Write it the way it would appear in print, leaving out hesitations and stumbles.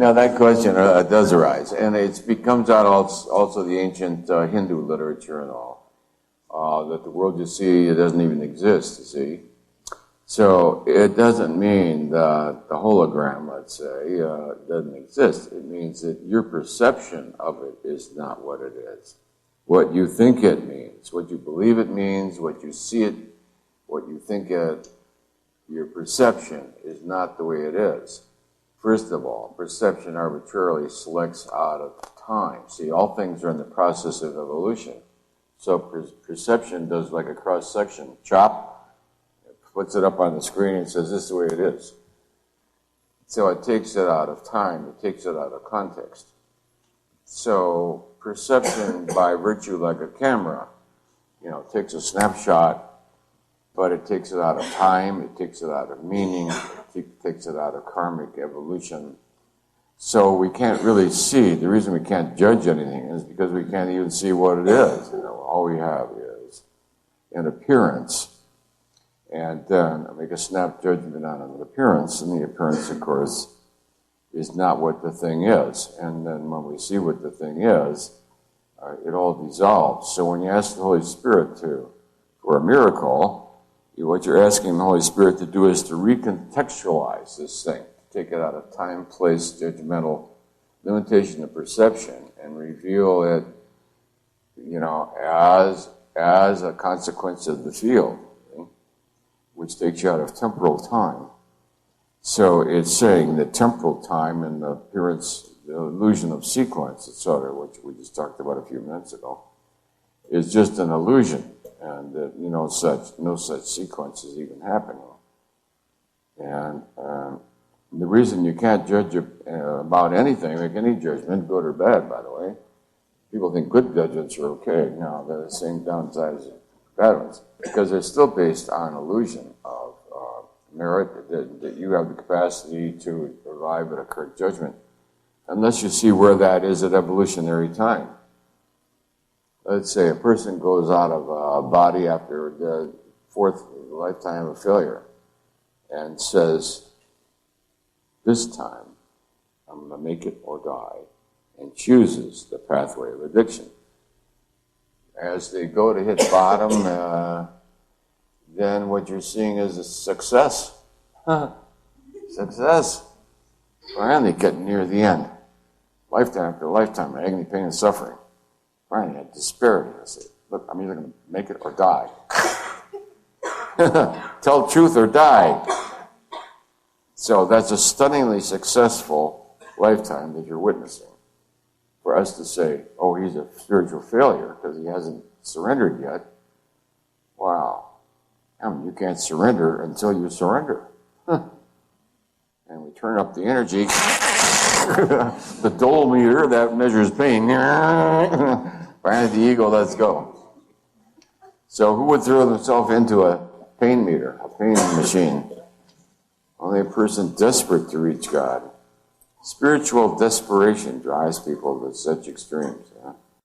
Now that question does arise, and it becomes out also the ancient Hindu literature and all, that the world you see, it doesn't even exist, you see. So it doesn't mean that the hologram, let's say, doesn't exist. It means that your perception of it is not what it is. What you think it means, what you believe it means, what you see it, what you think it, your perception is not the way it is. First of all, perception arbitrarily selects out of time. See, all things are in the process of evolution. So perception does like a cross-section, chop, puts it up on the screen and says, this is the way it is. So it takes it out of time, it takes it out of context. So perception, by virtue like a camera, takes a snapshot, but it takes it out of time, it takes it out of meaning, it takes it out of karmic evolution. So we can't really see. The reason we can't judge anything is because we can't even see what it is. All we have is an appearance. And then make a snap judgment on an appearance, and the appearance, of course, is not what the thing is. And then when we see what the thing is, it all dissolves. So when you ask the Holy Spirit for a miracle, what you're asking the Holy Spirit to do is to recontextualize this thing, to take it out of time, place, judgmental limitation of perception, and reveal it, as a consequence of the field, which takes you out of temporal time. So it's saying that temporal time and the appearance, the illusion of sequence, etc., which we just talked about a few minutes ago, is just an illusion, and that no such sequence is even happening. And the reason you can't judge about anything, make any judgment, good or bad, by the way. People think good judgments are okay. No, they're the same downside as bad ones, because they're still based on illusion of merit, that you have the capacity to arrive at a correct judgment, unless you see where that is at evolutionary time. Let's say a person goes out of a body after the fourth lifetime of failure and says, this time I'm going to make it or die, and chooses the pathway of addiction. As they go to hit bottom, then what you're seeing is a success. Success. Finally getting near the end. Lifetime after lifetime, agony, pain, and suffering. Finally, at disparity. I say, look, I'm either going to make it or die. Tell the truth or die. So that's a stunningly successful lifetime that you're witnessing. For us to say, oh, he's a spiritual failure because he hasn't surrendered yet. Wow. You can't surrender until you surrender. And we turn up the energy, the dole meter that measures pain. Behind the ego, let's go. So who would throw themselves into a pain meter, a pain machine? Only a person desperate to reach God. Spiritual desperation drives people to such extremes.